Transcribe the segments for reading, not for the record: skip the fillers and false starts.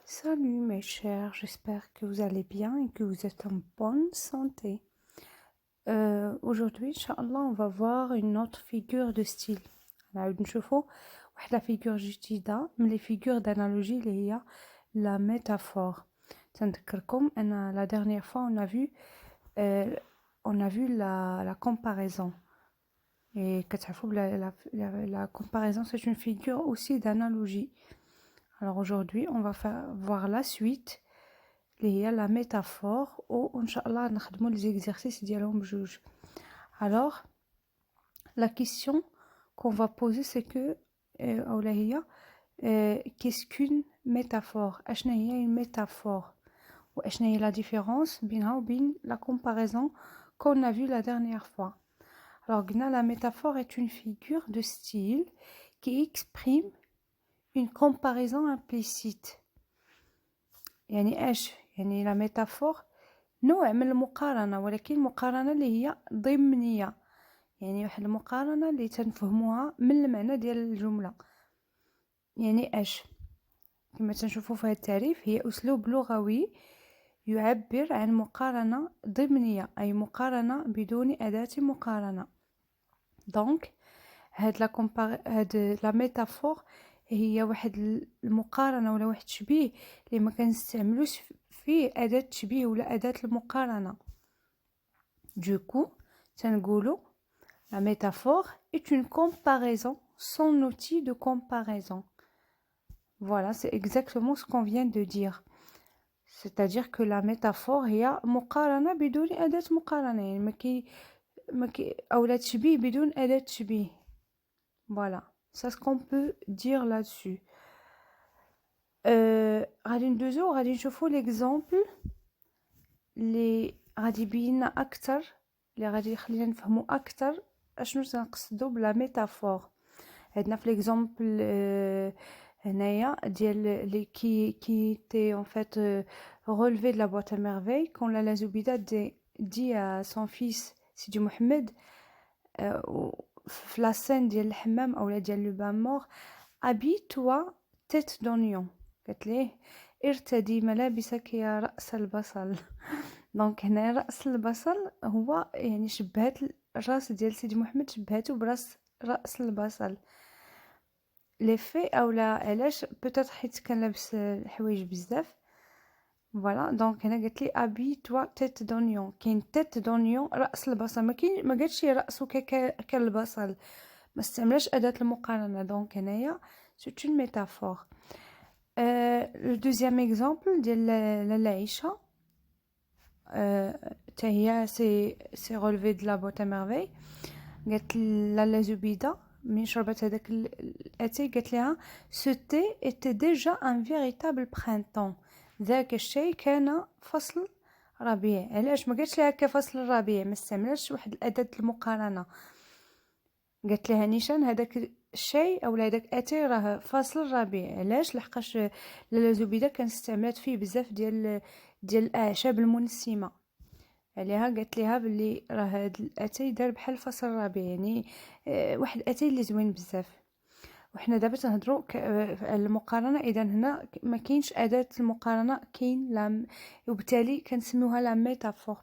Salut mes chers, j'espère que vous allez bien et que vous êtes en bonne santé. Aujourd'hui, Inch'Allah, on va voir une autre figure de style. نعاود نشوفوا واحدة figure جديدة من les figures d'analogie اللي هي la métaphore. تنذكركم أن la dernière fois on a vu la comparaison. Et كتعرفوا la comparaison c'est une figure aussi d'analogie. Alors aujourd'hui, on va voir la suite اللي هي la métaphore وإن شاء الله نخدموا les exercices ديالهم بجوج. Alors, la question qu'on va poser c'est que أولا هي qu'est-ce qu'une métaphore؟ أشنا هي une métaphore؟ وأشنا هي la différence بينها وبين la comparaison qu'on a vu la dernière fois. Alors, قلنا la métaphore est une figure de style qui exprime une comparaison implicite. يعني ايش يعني لا ميتافور نوع من المقارنة ولكن مقارنة اللي هي ضمنية يعني واحد المقارنة اللي تنفهموها من المعنى ديال الجملة يعني ايش كما تنشوفوا في هذا التعريف هي أسلوب لغوي يعبر عن مقارنة ضمنية أي مقارنة بدون أداة مقارنة دونك هاد لا ميتافور هي واحد المقارنة ولا واحد التشبيه اللي ما كنستعملوش فيه أداة تشبيه ولا أداة المقارنة. Du coup, تنقولوا la métaphore est une comparaison sans outil de comparaison. Voilà, c'est exactement ce qu'on vient de dire. C'est-à-dire que la métaphore هي مقارنة بدون أداة مقارنة يعني ما كي أو لا تشبيه بدون أداة تشبيه. Voilà, c'est ce qu'on peut dire là-dessus. غادي ندوزو غادي نشوفو ليكزامبل اللي غادي يبيننا اكثر اللي غادي يخلينا نفهمو اكثر اشنو تنقصدو بلا ميتافور. عندنا في ليكزامبل هنايا ديال لي كي تي en fait relevé de la boîte à merveille quand la Zoubida dit à son fils Sidi Mohamed في la scène ديال الحمام اولا ديال لو بان مور habille-toi tête d'oignon. قالت ليه ارتدي ملابسك يا رأس البصل. دونك هنا رأس البصل هو يعني شبهت الراس ديال سيدي محمد شبهته رأس البصل لي في اولا علاش بوتيتر حيت كان لابس الحوايج بزاف فوالا دونك هنا قالت لي ابي توا تيت دونيون كاين تيت دونيون راس البصل ما قالتش راسو كالبصل ما استعملاش اداه المقارنه دونك هنايا سي اون ميتافور. Le deuxième exemple ديال لاله عيشه حتى هي سي رولفي د لا بوت ا ميرفي قالت لاله زبيده من شربت هذاك الاتاي قالت لها سو تي ايتي ديجا ان فيريتابل برينتون ذاك الشيء كان فصل ربيع. علاش ما قالتش لها كفصل الربيع ما استعملش واحد الاداه المقارنه قالت لها نيشان هذاك الشيء او هذاك اتاي راه فصل الربيع. علاش لحقاش لاله زبيده كانت استعملت فيه بزاف ديال الاعشاب المنسمه عليها قالت لها بلي راه هذا الاتاي دار بحال فصل الربيع يعني واحد اتاي اللي زوين بزاف. وحنا دابا تنهضروا على المقارنه اذا هنا ما كاينش اداه المقارنه كاين لا وبالتالي كنسميوها لا ميتافور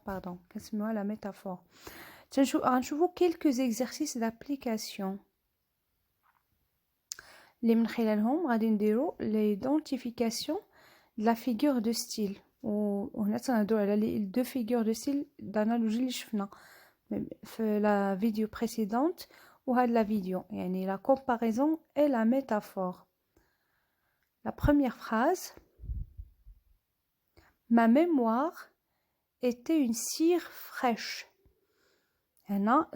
كنسميوها لا ميتافور. غنشوفوا quelques exercices d'application اللي من خلالهم غادي نديروا l'identification de la figure de style وهنا تنهضروا على لي دو فيغور دو ستيل دانالوجي اللي شفنا في لا فيديو بريسيدونت وهاد لا فيديو يعني لا comparaison et la métaphore. La première phrase ma mémoire était une cire fraîche. هنا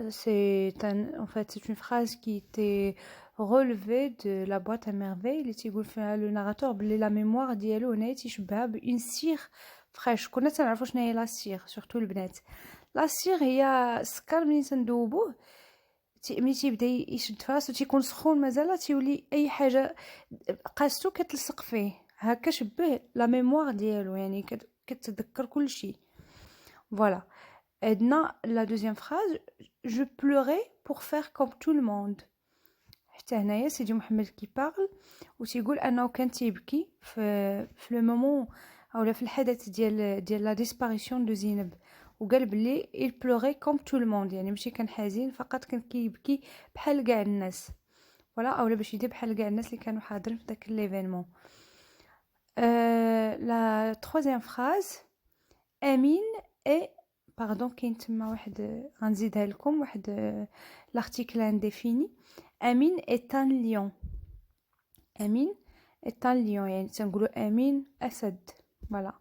en fait c'est une phrase qui était relevée de la boîte à merveille اللي تيقول فيها لو ناراتور بلي لا ميموار ديالو هنا تيشبهها بون سير فريش. كنا تنعرفوا شنو هي لا سير سورتو البنات. لا سير هي السكر ملي تندوبوه ملي تيبدا يشد فراسو تيكون سخون مازال تيولي اي حاجه قاستو كتلصق فيه هكا شبه لا ميموار ديالو يعني كتذكر كل شيء. فوالا عندنا لا دوزيام phrase je pleurais pour faire comme tout le monde. حتى هنايا سيدي محمد كيبارل وتيقول انه كان تيبكي في لو مومون اولا في الحدث ديال لا ديسباريسيون دو زينب، وقال بلي il pleurait comme tout le monde، يعني ماشي كان حزين فقط، كان كيبكي بحال كاع الناس، ولا اولا باش يدير بحال كاع الناس اللي كانوا حاضرين في داك ليفينمون. لا troisième phrase امين اي باردون، كاين تما واحد غنزيدها لكم واحد لارتيكل انديفيني. امين est un lion. امين est un lion، يعني تنقولوا امين اسد. فوالا.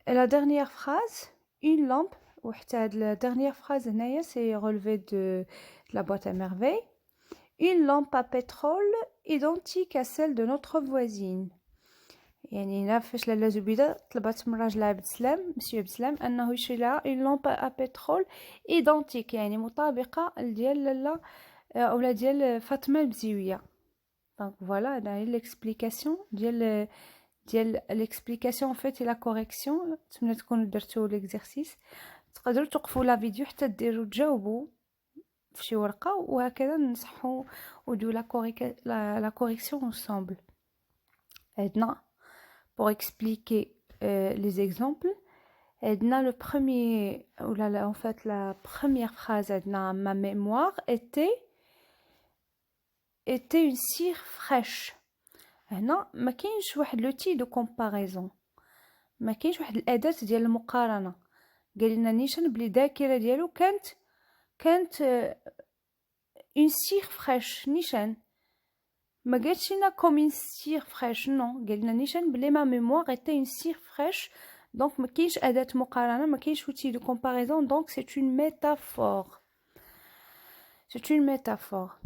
La dernière phrase une lampe، وحتى هاد la dernière phrase هنايا c'est relevé de la boîte à merveille. Une lampe à pétrole identique à celle de notre voisine. يعني هنا فاش لاله زبيده طلبات من راجلها عبد السلام مسيو عبد السلام انه يشري لها اون لامب ا بترول ايدونتيك، يعني مطابقه ديال لاله اولا ديال فاطمه البزيويه. دونك فوالا هذا هي ليكسبليكاسيون ديال ليكسبليكاسيون فيت لا كوريكسيون. نتمنى تكونوا درتوا ليكزارسيس، تقدروا توقفوا لا فيديو حتى ديروا تجاوبوا في شي ورقه، وهكذا نصحوا ودو لا كوريكسيون ensemble. عندنا pour expliquer les exemples. عندنا le premier ou en fait la première phrase عندنا ma mémoire était une cire fraîche. هنا ما كاينش واحد لوتي دو كومباريزون، ما كاينش واحد الاداه ديال المقارنه. قال لنا نيشان بلي الذاكره ديالو كانت une cire fraîche. نيشان ما قالش لنا comme une cire fraîche، non، قال لنا نيشان بلي ما mémoire était une cire fraîche. دونك ما كاينش اداه مقارنه، ما كاينش outil de comparaison، donc c'est une métaphore. c'est une métaphore.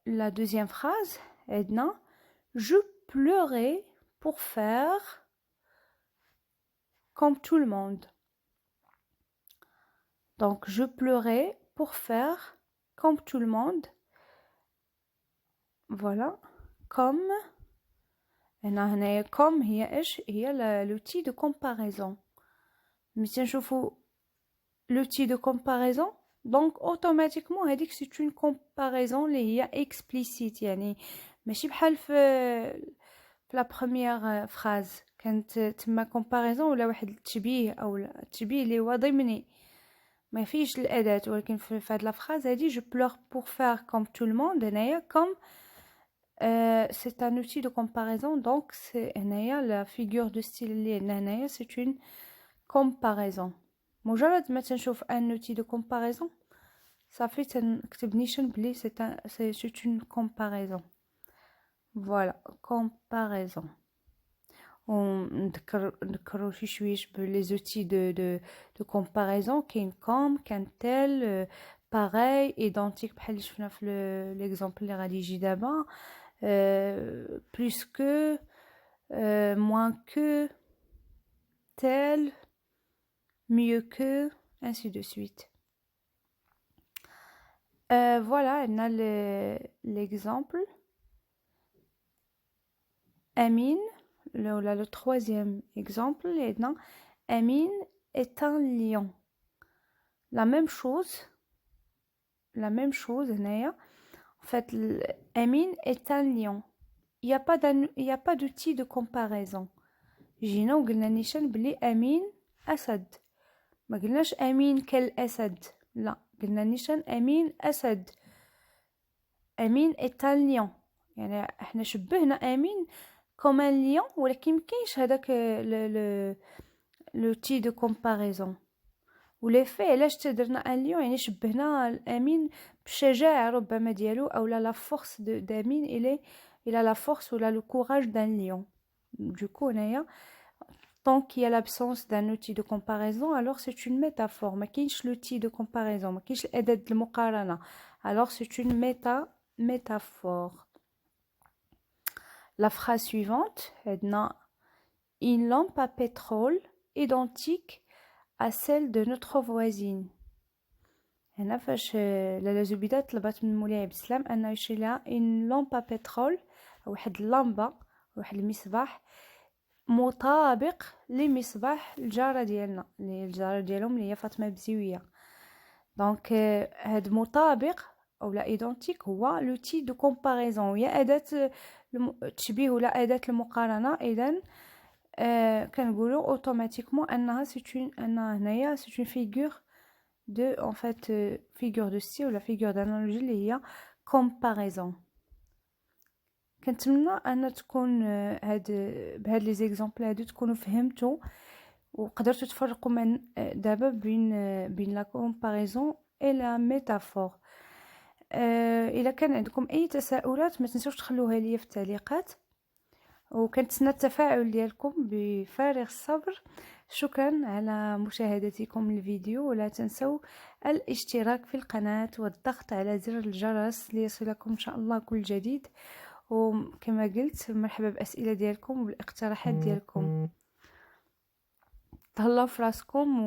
La deuxième phrase عندنا je pleurais pour faire comme tout le monde. donc je pleurais pour faire comme tout le monde. voilà. comme هنا comme هي ايش هي l'outil de comparaison. ملي تنشوفوا l'outil de comparaison donc automatiquement هذيك c'est une comparaison اللي هي explicite، يعني ماشي بحال في la première phrase كانت تما comparaison ولا واحد التشبيه او التشبيه اللي هو ضمني ما فيش الاداه، ولكن في هاد لا فراز هادي je pleure pour faire comme tout le monde هنايا comme c'est un outil de comparaison. donc c'est هنايا la figure de style اللي عندنا هنايا c'est une comparaison. مجرد ما تنشوف un outil de comparaison صافي تنكتب نيشان بلي c'est une comparaison. voilà comparaison. ونذكروا شي شويش بلي زوتي دو كومباريزون. كاين كوم، كان تيل، باغاي، ايدونتيك بحال اللي شفنا في ليكزامبل اللي غادي يجي دابا، بلوس كو، موان كو، تيل، mieux que, ainsi de suite. Voilà, on a l'exemple. Amine, le troisième exemple, Amine est un lion. La même chose, en fait, Amine est un lion. Il n'y a pas d'outil de comparaison. جينا وقلنا نيشان بلي أمين أسد، ما قلناش أمين كالأسد، لا، قلنا نيشان أمين أسد. أمين est un lion، يعني احنا شبهنا أمين comme un lion، ولكن مكاينش هداك l'outil de comparaison. وليفي علاش تدرنا ان ليون يعني شبهنا الامين بشجاعه ربما ديالو او لا فورس d'Amine il a la force ou le courage d'un lion. du coup هنايا tant qu'il y a l'absence d'un outil de comparaison alors c'est une métaphore. ما كاينش l'outil de comparaison، ما كاينش الاداه المقارنه، alors c'est une métaphore. La phrase suivante عندنا une lampe à pétrole identique à celle de notre voisine. هنا فاش لاله زبيده طلبات من مولاي عبد السلام انه يشري لها une lampe à pétrole، واحد اللمبه، واحد المصباح مطابق لمصباح الجاره ديالنا، اللي الجاره ديالهم اللي هي فاطمه بزيويه. دونك هاد مطابق أو لا إيدونتيك هو لوتي دو كومباريزون، وهي أداة التشبيه ولا أداة المقارنة. إذن كنقولو اوتوماتيكمون أنها أنها هنايا سي اون فيغور دو ان فيت فيغور دو ستيل ولا فيغور دانالوجي اللي هي كومباريزون. كنتمنى ان تكون بهاد لي زيكزامبل هادو تكونوا فهمتوا وقدرتوا تفرقوا من دابا بين لا كومباريزون اي لا ميتافور. الا كان عندكم اي تساؤلات ما تنسوش تخلوها لي في التعليقات، وكنتسنى التفاعل ديالكم بفارغ الصبر. شكرا على مشاهدتكم للفيديو، ولا تنسوا الاشتراك في القناة والضغط على زر الجرس ليصلكم ان شاء الله كل جديد. وكما قلت مرحبا بأسئلة ديالكم وبالاقتراحات ديالكم. تهلاو في راسكم